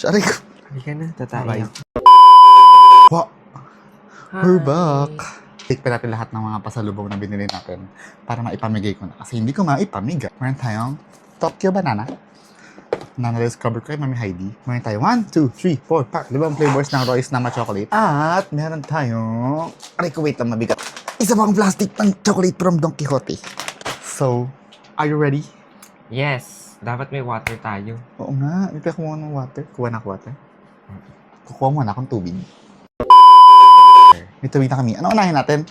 Aray ko. Halika na, tatay. Wow, we're back. Take pa natin lahat ng mga pasalubong na binili natin para maipamigay ko na. Kasi hindi ko maipamigay. Meron tayong Tokyo Banana. Na-discover ko kay Mami Heidi. Meron tayo 1, 2, 3, 4, 5. 5 flavors ng Royce Nama Chocolate. At meron tayong... Aray ko, wait lang, mabigat. Isa pang plastic ng chocolate from Don Quixote. So, are you ready? Yes, dapat may water tayo. Oo nga, ito kumuha ng water. Kuha na ako water. Kukuha muna akong tubig. May tubig na kami. Ano unahin natin?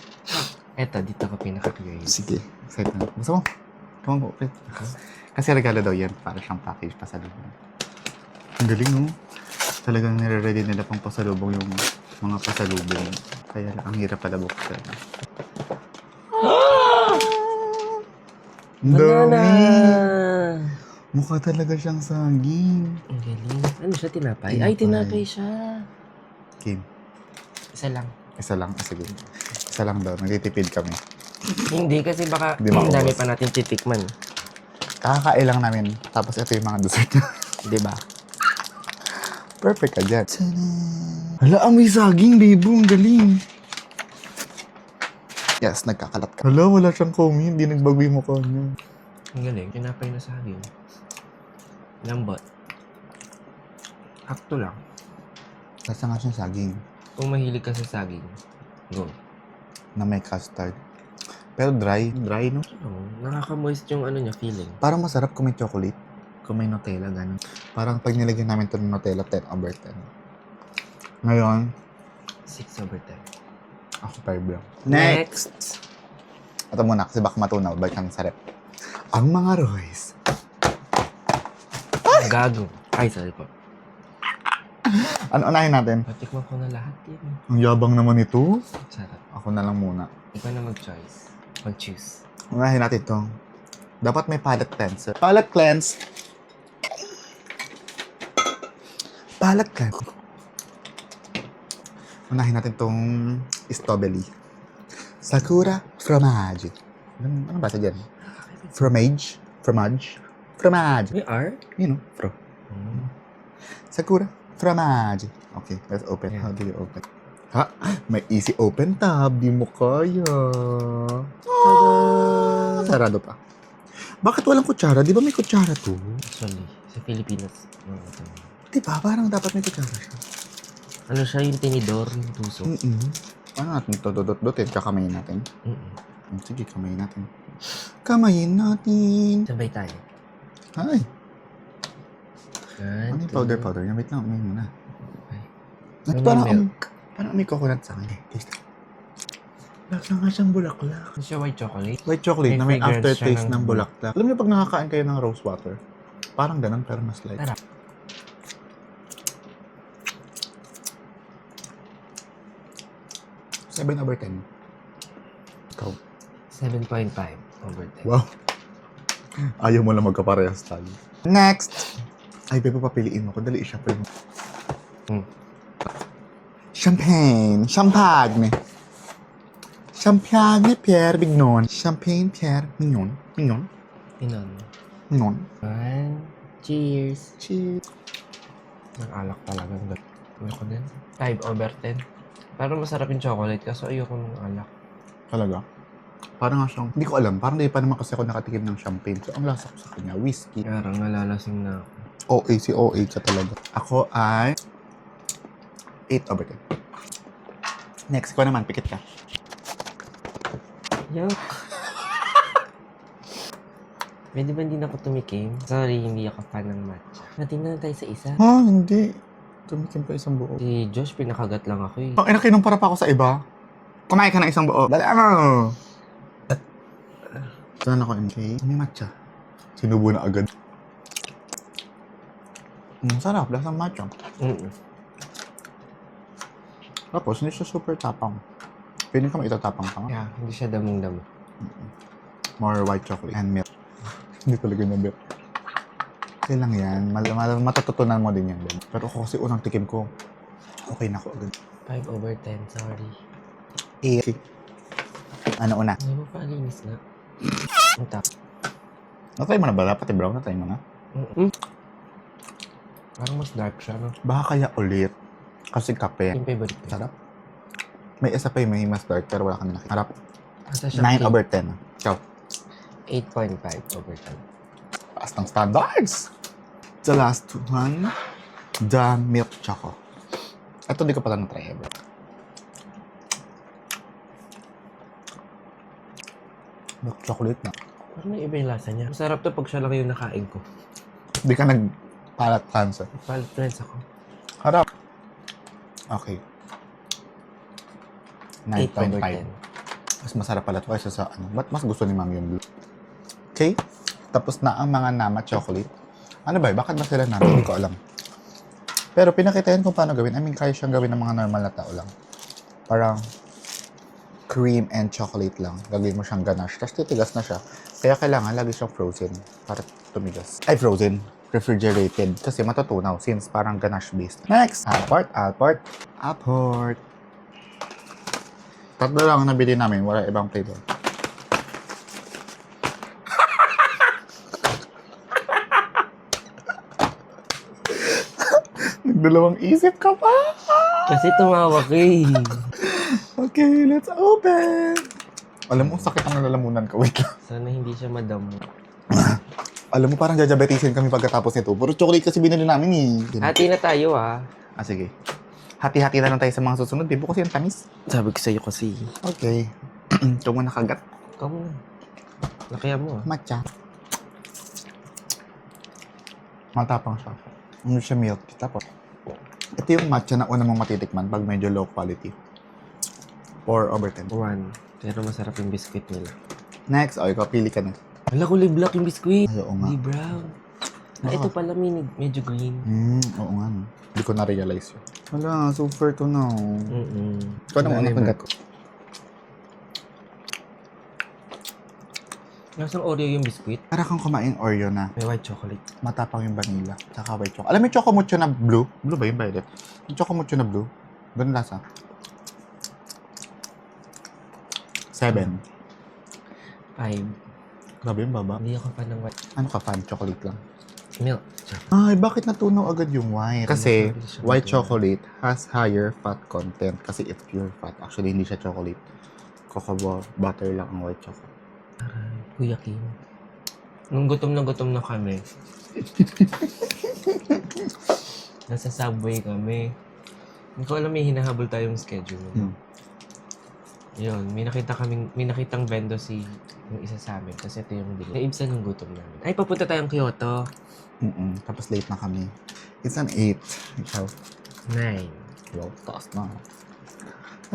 Eto, dito ako pinaka-curious. Sige, excited na. Gusto mo? Come on, go. Okay. Kasi regalo daw yan para siyang package pasalubong. Ang galing, no? Talagang nire-ready nila pang pasalubong yung mga pasalubong. Kaya ang hirap pala buksan. Ang dami! Mukha talaga siyang saging. Ang galing. Ano siya, tinapay? Tinapay. Ay, tinapay siya. Kim, Isa lang. isa lang. Sige. Isa lang daw. Nagtitipid kami. Hindi, kasi baka Di maubos. dami pa natin titikman. Kakakain lang namin. Tapos ito yung mga dessert. Diba? Perfect ka dyan. Hala, amoy saging, bebo. Ang galing. Yes, nagkakalat ka. Hala, wala siyang komi. Hindi nagbago yung mukha niya. Ang galing. Tinapay na saging. Lambot. Akto lang. Lasa nga siyang saging Kung mahilig ka sa saging, go. na may custard. Pero dry. Dry, no? Oo, nakaka-moist yung ano niya, feeling. Parang masarap kung may chocolate. Kung may Nutella, gano'n. Parang pag nilagyan namin ito ng Nutella, 10/10. Ngayon, 6/10. ako 5 lang. Next! Ito muna, kasi baka matunaw. Balik ang sarap. Ang mga Royce. Gago. Ay, sorry po. Ano unahin natin? Patikman ko na lahat yun. Ang yabang naman ito. Sarap. Ako na lang muna. Ikaw na mag-choice. Mag-choose. Unahin natin ito. Dapat may palate cleanser. Palate cleanse. Palate cleanse. Unahin natin itong strawberry. Sakura fromage. Ano ba sa dyan? Fromage? Fromage? Fromage. May R? You know, fro. Sakura fromage. Okay, let's open. Yeah. How do you open? Ha? May easy open tab. Di mo kaya. Tada! Sarado pa. Bakit walang kutsara? Di ba may kutsara to? Actually, sa Pilipinas. Di ba? Parang dapat may kutsara siya. Ano siya, yung tinidor, yung tuso. Paano natin ito dodot-dotin? Kakamayin natin. Mm-mm. Sige, kamayin natin. Kamayin natin. Sabay tayo. Ay, One, ano yung two. powder? Wait lang, umayin muna. Ay. At Ano yung parang may coconut sa akin. Taste. Lasa nga siyang bulaklak. Ano siya, white chocolate? White chocolate May na may fragrance aftertaste siya ng ng bulaklak. Alam niyo pag nakakain kayo ng rose water, parang ganun pero mas light. Tara. Seven over 10. Ikaw. 7.5/10. Wow. Ayaw mo lang magkaparehas tayo. Next! Ay, bebo, papiliin mo ko. Dali, siya pa yung... Champagne! Champagne! Champagne Pierre Mignon. Champagne Pierre Mignon. Mignon? Pinon. Mignon. One. Cheers. Cheers. Ang alak talagang gat. Ayoko din. 5/10. Pero masarap yung chocolate kaso ayoko ng alak. Talaga? Parang nga siyang... Hindi ko alam. Parang di pa naman kasi ako nakatikim ng champagne. So, ang lasa ko sa kanya, whiskey. Parang nalalasing na ako. OA, si OA ka talaga. Ako ay... 8/10. Next, ko naman. Pikit ka. Yuck. Pwede ba hindi na ako tumikim? Sorry, hindi ako fan ng matcha. Natingnan na tayo sa isa. Ha? Hindi. Tumikim pa isang buo. Si Josh, pinakagat lang ako eh. Ang ina, kinumpara pa ako sa iba. Kumain ka ng isang buo. Dali, ano? Saan ako, MK? May matcha. Sinubo na agad. Sarap. Lasang matcha. Tapos, hindi siya super tapang. Piling ka maitatapang ka nga. Yeah, hindi siya damong-damo. More white chocolate and milk. Hindi talaga na milk. Okay lang yan. Matututunan mo din yan. Pero ako kasi unang tikim ko, okay na ako agad. 5/10, sorry. Okay. Ano una? Ano mo pa, alinis na. Ang tap. Natry mo na ba? Dapat i-brown. Natry mo na. Parang mas dark siya, no? Baka kaya ulit. Kasi kape. Yung favorite ko. Sarap. May isa pa yung may mas dark pero wala kami nakita. Harap. Asa siya? 9/10. Ciao. 8.5 over 10. Taas ng standards. The last one, the milk choco. Ito di ko pala na-try ever. Milk chocolate na. Parang may iba yung lasa niya. Masarap to pag siya lang yung nakain ko. Di ka nag-palat cancer. Palit friends ako. Harap. Okay. 8 over 9.5. 10. Mas masarap pala ito kaysa sa ano. Ba't mas gusto ni Mami yung blue? Okay. Tapos na ang mga nama chocolate. Ano ba? Bakit ba sila nama? Hindi ko alam. Pero pinakitain kung paano gawin. I mean, kaya siyang gawin ng mga normal na tao lang. Parang cream and chocolate lang. Gagawin mo siyang ganache. Tapos titigas na siya. Kaya kailangan lagi siyang frozen para tumigas. Ay, frozen. Refrigerated. Kasi matutunaw since parang ganache based. Next! Alport. Tatlo lang ang nabili namin. Wala ibang flavor. Nagdalawang isip ka pa. Kasi tumawa ka eh. Okay, let's open. Alam mo, sakit ang nalalamunan ko. Wait lang. Sana hindi siya madamo. Alam mo, parang jajabetisin kami pagkatapos nito. Puro chocolate kasi binili namin eh. Hati na tayo ah. Sige. Hati-hati na lang tayo sa mga susunod. Bibo kasi yung tamis. Sabi ko sa'yo kasi. Okay. Ito mo nakagat. Ikaw muna. Nakaya mo ah. Matcha. Matapang siya. Ano siya milk. Tapos, ito yung matcha na una mong matitikman pag medyo low quality. 4 over 10. 1. Pero masarap yung biscuit nila. Next, ikaw, pili ka na. Wala, kulay black yung biscuit. Ay, oo nga. Hindi brown. Ah, ito pala medyo green. Oo nga. No. Hindi ko na-realize yun. Wala, super to na. Ikaw naman Wala, ang nagat ko. Nasaan Oreo yung biscuit? Para kang kumain Oreo na May white chocolate. matapang yung vanilla. Tsaka white chocolate. Alam mo yung choco mucho na blue? Blue ba yung violet? Yung choco mucho na blue. Ganun lasa. 7. 5. Grabe yung baba. Hindi ako fan ng white Ano ka fan? Chocolate lang. milk. Ay, bakit natunaw agad yung white? Kasi Mabilis siya white matunaw. chocolate has higher fat content kasi it's pure fat. Actually, hindi siya chocolate. Cocoa butter lang ang white chocolate. Aray, Kuya Kim. Nung gutom na kami. Nasa subway kami. Hindi ko alam may hinahabol tayong schedule. Yun, may nakitang vendor yung isa sa amin. Kasi ito yung bili. Naibsan yung gutom namin. Ay, papunta tayong Kyoto. Tapos late na kami. It's an 8. Ikaw. 9. Well, taas na.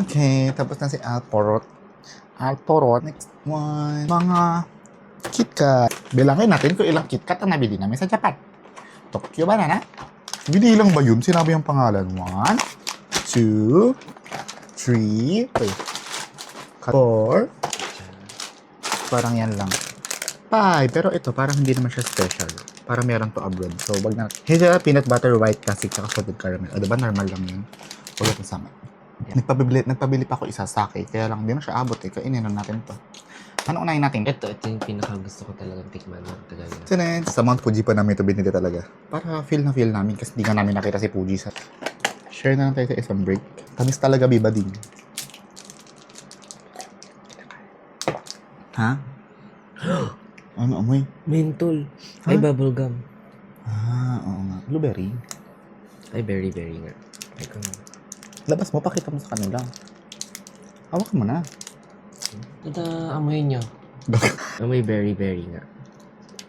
Okay, tapos na si Alporot. Next one. Mga KitKat. Bilangin natin kung ilang KitKat ang nabili namin sa Japan. Tokyo Banana. Binilang ba yun? Sinabi yung pangalan. 1, 2, 3, 4. Parang yan lang. 5. Pero ito, parang hindi naman siya special. Parang meron to abroad. So, wag na. Hindi siya peanut butter, white classic, tsaka salted caramel. O, diba? Normal lang yun. Wala ito sa amin. Nagpabili pa ako isa sake. Kaya lang, hindi na siya abot eh. Kainin na natin to. Ano unahin natin? Ito yung pinaka gusto ko talagang tikman ng tagal na. Since sa Mount Fuji pa namin ito binili talaga. Para feel namin kasi di nga namin nakita si Fuji sa... Share na lang tayo sa isang break. Tamis talaga, biba din. Ha? Ano amoy? Mentol. Huh? Ay, bubblegum. Oo nga. Blueberry. Ay, very nga. Ay, kung... Labas mo, pakita mo sa kanila. Hawak mo na. Ito, amoy niyo. Amoy very nga.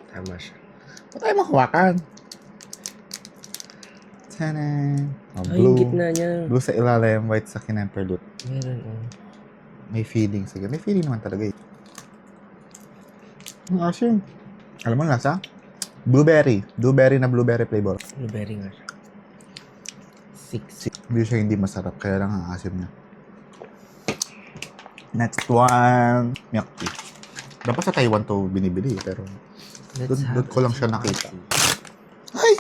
Tama siya. Ba't tayo mahawakan? Tanan! Oh, Ay, yung gitna niya. Blue sa ilalim, white sa kinemperlut. Meron, May feeling. Sige, may feeling naman talaga eh. Ang asim. Alam mo ang lasa? Blueberry. Blueberry na blueberry flavor. Blueberry nga siya. 6. Hindi siya hindi masarap, kaya lang ang asim niya. Next one. Milk tea. Dapat sa Taiwan to binibili, pero doon ko lang siya nakita. Ay!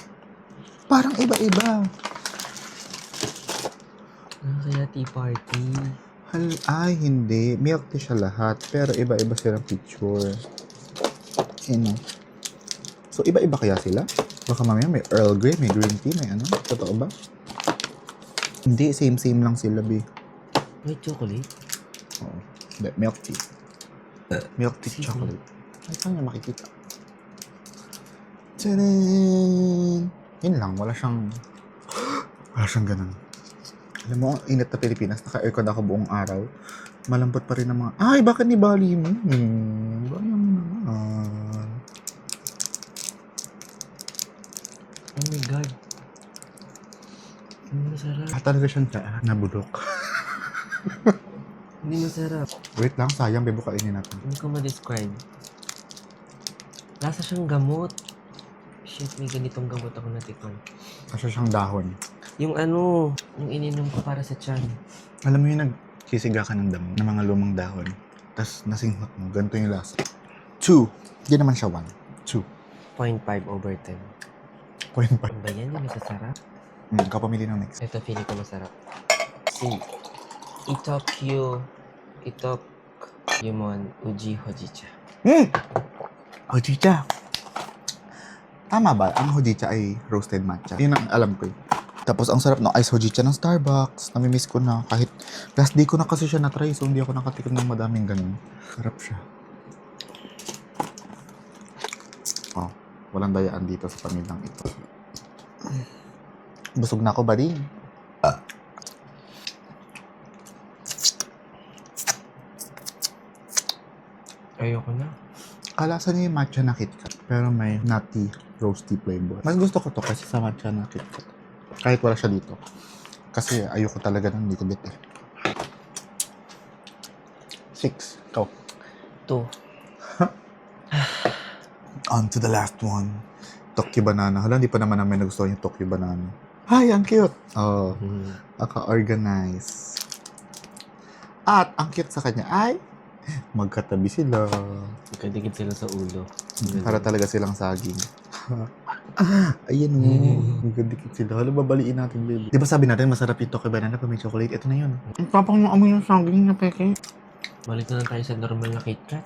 Parang iba-iba. Ano kaya tea party? Ay, hindi. Milk tea siya lahat, pero iba-iba silang picture. Ano? So, iba-iba kaya sila? Baka mamaya may Earl Grey, may green tea, may ano. Totoo ba? Hindi, same lang sila, B. May chocolate? Oo. Hindi, milk tea. Milk tea Excuse me. chocolate. Ay, saan niya makikita? Tadaan! Yun lang, wala siyang ganun. Alam mo, ang init na Pilipinas, naka-aircon ako buong araw. Malambot pa rin ang mga, ay, bakit ni Bali mo? Bali mo naman. Oh my God. Hindi masarap. Talaga siyang nabulok. Hindi masarap. Wait lang, sayang, bebo kainin natin. Hindi ko ma-describe. Lasa siyang gamot. Shit, may ganitong gamot ako natikman. Kasi siyang dahon. Yung yung ininom ko para sa tiyan. Alam mo yung nagsisiga ka ng damo, ng mga lumang dahon. Tapos nasinghot mo, ganito yung lasa. 2. Hindi naman siya 1. 2. 0.5/10. Point pa. Ano ba yan? Yung masasarap? Ikaw pamili ng next. Ito, feeling ko masarap. Si Itok Yumon Uji Hojicha. Hojicha. Tama ba? Ang hojicha ay roasted matcha. Yun ang alam ko eh. Tapos ang sarap ng ice hojicha ng Starbucks. Namimiss ko na. Kahit last day ko na kasi siya na-try, so hindi ako nakatikim ng madaming ganun. Sarap siya. Oh, walang dayaan dito sa pamilyang ito. Busog na ako, buddy. Ayoko na. Kalasa niya yung matcha na KitKat, pero may nutty, roasty flavor. Mas gusto ko to kasi sa matcha na KitKat. Kahit wala siya dito. Kasi ayoko talaga ng likobit eh. 6. Ikaw. 2. On to the last one. Tokyo Banana. Hala, hindi pa naman namin nagustuhan yung Tokyo Banana. Ay, ang cute! Oh, aka-organize. At ang cute sa kanya ay magkatabi sila. Magkadikit sila sa ulo. Para talaga silang saging. Ayan o. Magkadikit sila. Hala, babaliin natin, baby. Di ba sabi natin masarap yung Tokyo Banana pag may chocolate? Ito na yun. Ang tapang mo amoy yung saging na peke. Balik na lang tayo sa normal na KitKat.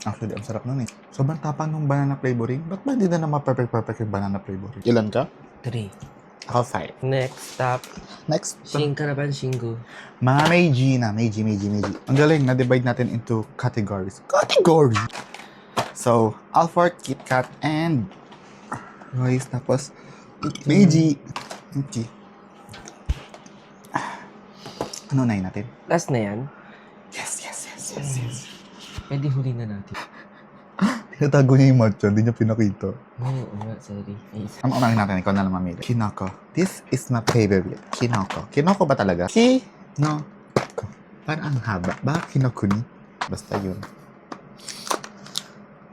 Actually, ang sarap nun eh. Sobrang tapang ng banana flavoring. Ba't ba hindi na naman perfect yung banana flavoring? Ilan ka? 3. Ako 5. Next stop, Next. Shinkaraban Shingu. Mga Meiji na. Meiji. Ang galing, na-divide natin into categories. Category! So, Alfort, KitKat, and Royce. Tapos, Meiji. Okay. Ano na natin? Last na yan. Yes. Pwede huli na natin. Tinatago niya yung matcha, hindi niya pinakita. Oo nga, sorry. Ay, Ang unahin natin, ikaw na lang mamili. Kinoko. This is my favorite. Kinoko. Kinoko ba talaga? Kinoko. Parang ang haba. Bakit kinoko ni? Basta yun.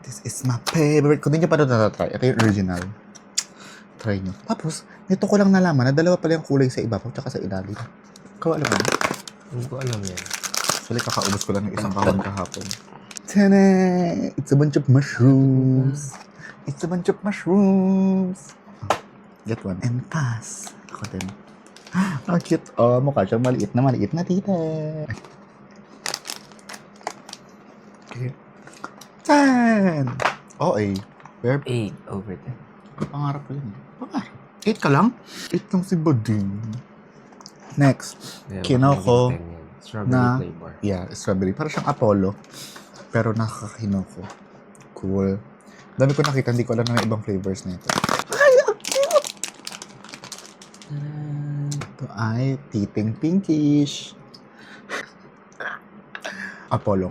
This is my favorite. Kung di nyo pa ito natatry, ito yung original. Try nyo. Tapos, nito ko lang nalaman na dalawa pala yung kulay sa ibabaw tsaka sa ilalim. Ikaw alam mo? hindi ko alam yan. Actually, kakaubos ko lang yung isang kahon kahapon. Tada! It's a bunch of mushrooms. It's a bunch of mushrooms. Get one. And pass. Ako din. Ang cute. Oh, mukha siyang maliit na tita. Okay. 10! Okay. Where? 8/10. Pangarap ko yun. Pangarap. 8 ka lang? 8 lang si Bading. Next. Kinoko Strawberry na- flavor. Yeah, strawberry. Parang siyang Apollo. Pero nakakakinoko. Cool. Dami ko nakita, hindi ko alam na may ibang flavors na ito. Ay, ang cute! Tadaan! Ito ay titing pinkish. Apollo.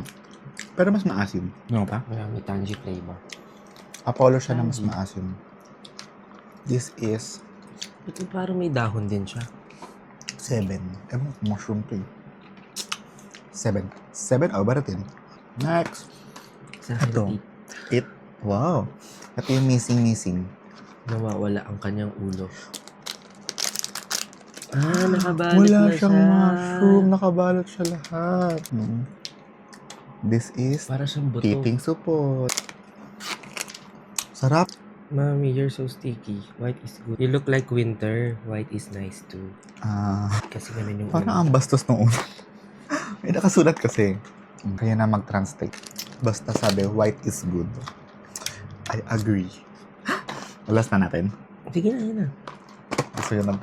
Pero mas maasim. Ano pa? Marami tangy flavor. Apollo siya na mas maasim. This is Ito parang may dahon din siya. 7. Mushroom to eh. 7. 7 over 10. Next. Sa akin, Ito. 8. Wow. Ito yung missing. nawawala ang kanyang ulo. Nakabalot Wala na siyang siya. mushroom. Nakabalot siya lahat. This is Para siyang buto. titing supot. Sarap. Mommy, you're so sticky. White is good. You look like winter. White is nice too. Kasi ganun yung Parang ang bastos nung una. May nakasulat kasi. Kaya na mag-translate. Basta sabi, white is good. I agree. Last na natin. Sige na, yun na. Gusto nyo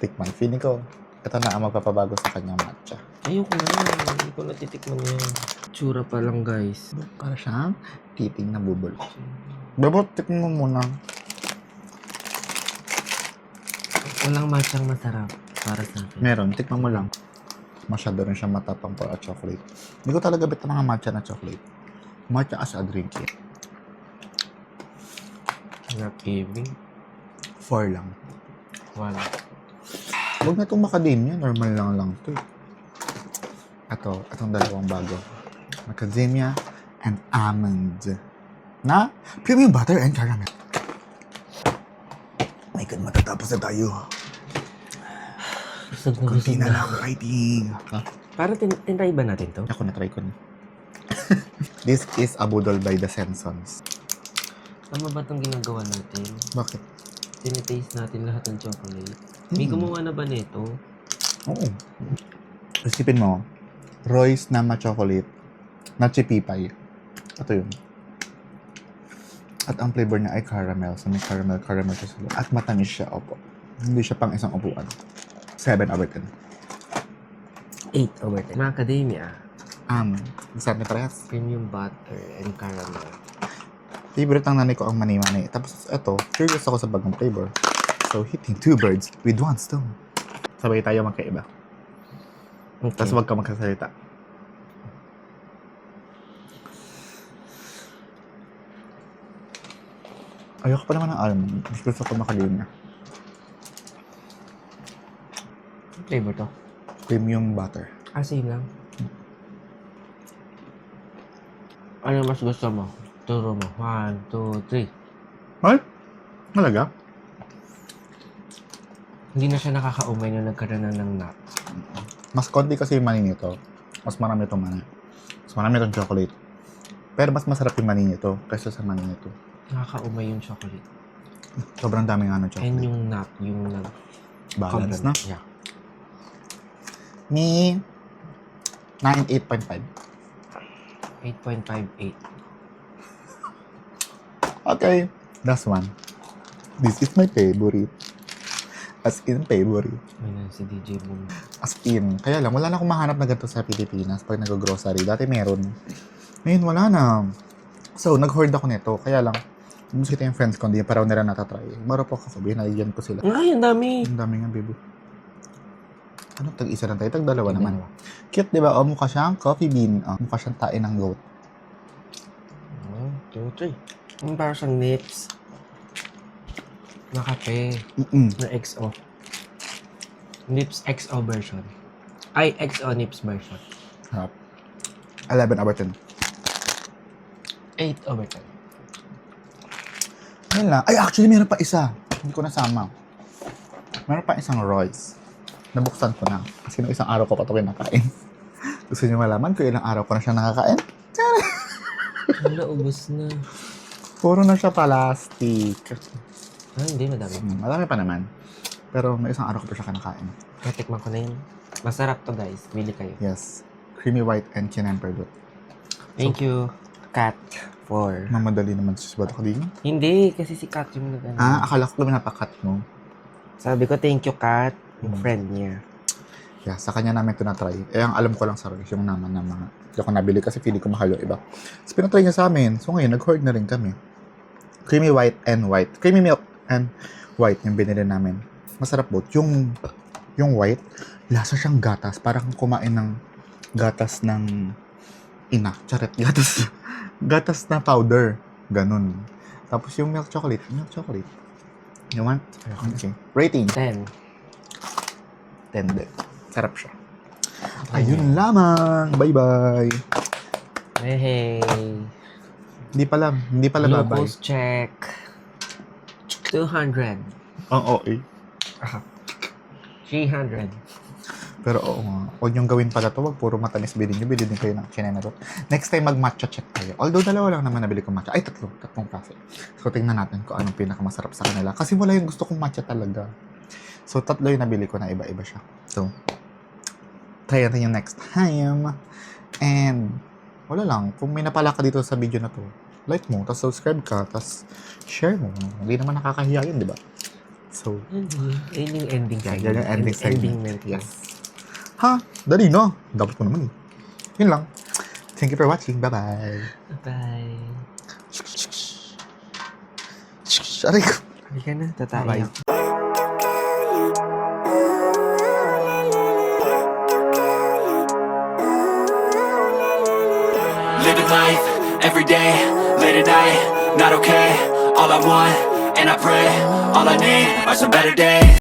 tikman. Feeling ko, ito na ang magpapabago sa kanyang matcha. Ayoko na. Hindi ko natitikman yan. Tsura pa lang, guys. Para siyang titing na bubol. Bebo, tikman mo muna. Walang matchang masarap para sa akin. Meron, tikman mo lang. Masyado rin siya matapang para chocolate. Hindi ko talaga bet ang mga matcha na chocolate. Matcha as a drink eh. Not giving. 4 lang. Wala. Huwag na itong macadamia. Normal lang ito eh. Itong dalawang bago. Macadamia and almond. Na premium butter and caramel. My God, matatapos na tayo. Busog na Kunti busog na na. lang writing. Para tinry ba natin to? Ako na-try ko na. This is a budol by the Sensons. Tama ba itong ginagawa natin? Bakit? Tinitaste natin lahat ng chocolate. May gumawa na ba nito? Oo. Isipin mo, Royce Nama Chocolate na chipipay. Ito yun. At ang flavor niya ay caramel. So may caramel siya sa loob. At matamis siya, opo. Hindi siya pang isang upuan. 7/10. 8/10. Macadamia. Sarap na parehas. Premium butter and caramel. Favorite ng nanay ko ang mani-mani. Tapos ito, curious ako sa bagong flavor. So hitting 2 birds with 1 stone. Sabay tayo magkaiba. Okay. Tapos wag ka magkasalita. Ayoko pa naman ng almond. Gusto ko macadamia. Ang flavor to? Premium butter. Same lang. Ano mas gusto mo? Turo mo. 1, 2, 3. Ay? Malaga? Hindi na siya nakakaumay na nagkaroon na ng nut. Mas konti kasi yung mani nito. Mas marami itong mani. Mas marami itong chocolate. Pero mas masarap yung mani nito kaysa sa mani nito. Nakakaumay yung chocolate. Sobrang dami nga ng And chocolate. yung nut, yung nut. Balance na. Yeah. Ni 98.5. 8.58. Okay. Last one. This is my favorite. As in favorite. May na si DJ Boom. As in. Kaya lang, wala na akong mahanap na ganito sa Pilipinas pag nag-grocery. Dati meron. Ngayon, wala na. So, nag-hoard ako nito. Kaya lang, kita yung friends ko, hindi pa raw nila natatry. Maro po ako sabihin, nalagyan ko sila. Ay, ang dami! Ang dami nga, bebo. Ano, tag-isa lang tayo? Tag-dalawa naman. Cute, di ba? O, mukha siyang coffee bean. O, mukha siyang tae ng goat. 1, 2, 3. Yung parang siyang nips. Na kape. Na XO. Nips XO version. Ay, XO Nips version. Harap. 11/10. 8/10. Yan lang. Ay, actually, meron pa isa. Hindi ko nasama. Meron pa isang Royce. Nabuksan ko na. Kasi nung isang araw ko pa ito kinakain. Gusto niyo malaman kung ilang araw ko na siya nakakain? Wala, ubos na. Puro na siya plastic. Hindi, madami. Marami pa naman. Pero may isang araw ko pa siya kinakain. Natikman ko na yun. Masarap to, guys. Bili kayo. Yes. Creamy white and kinemperdot. Thank you, Kat, for... Mamadali naman si Subato Kading. Hindi, kasi si Kat yung nag-ano. Akala ko pinapakat mo. Sabi ko, thank you, Kat. Yung friend niya. Yeah, sa kanya namin ito na-try. Ang alam ko lang sa Royce, yung naman ng mga... Hindi ko nabili kasi feeling ko mahal yung iba. So, pinatry niya sa amin. So, ngayon, nag-hoard na rin kami. Creamy white and white. Creamy milk and white yung binili namin. Masarap both. Yung white, lasa siyang gatas. Parang kumain ng gatas ng ina. Charet. Gatas na powder. Ganun. Tapos yung milk chocolate. You want? Okay. Rating. 10. 10 din. Sarap siya. Ayun lamang. Bye-bye. Hey. Hindi pala bye-bye. Glucose check. 200. Ang OA. 300. Pero oo nga. Huwag niyong gawin pala to. Wag puro matamis bilhin niyo. Bilhin din kayo ng chinenero. Next time mag-matcha check tayo. Although dalawa lang naman nabili ko matcha. Ay, tatlong klase. So tingnan natin kung anong pinakamasarap sa kanila. Kasi wala yung gusto kong matcha talaga. So tatlo yung nabili ko na iba-iba siya. So, try natin yung next time. And, wala lang. Kung may napala ka dito sa video na to, like mo, tapos subscribe ka, tapos share mo. Hindi naman nakakahiya yun, di ba? So, Ayun yung ending yan, segment. yan yung ending segment. Ending Yes. Ha? Dali na. Dapat ko naman eh. Yun lang. Thank you for watching. Bye-bye. Bye. Aray ko. Halika na, tatay. Bye. Living life, every day, late at night, not okay. All I want, and I pray, all I need are some better days.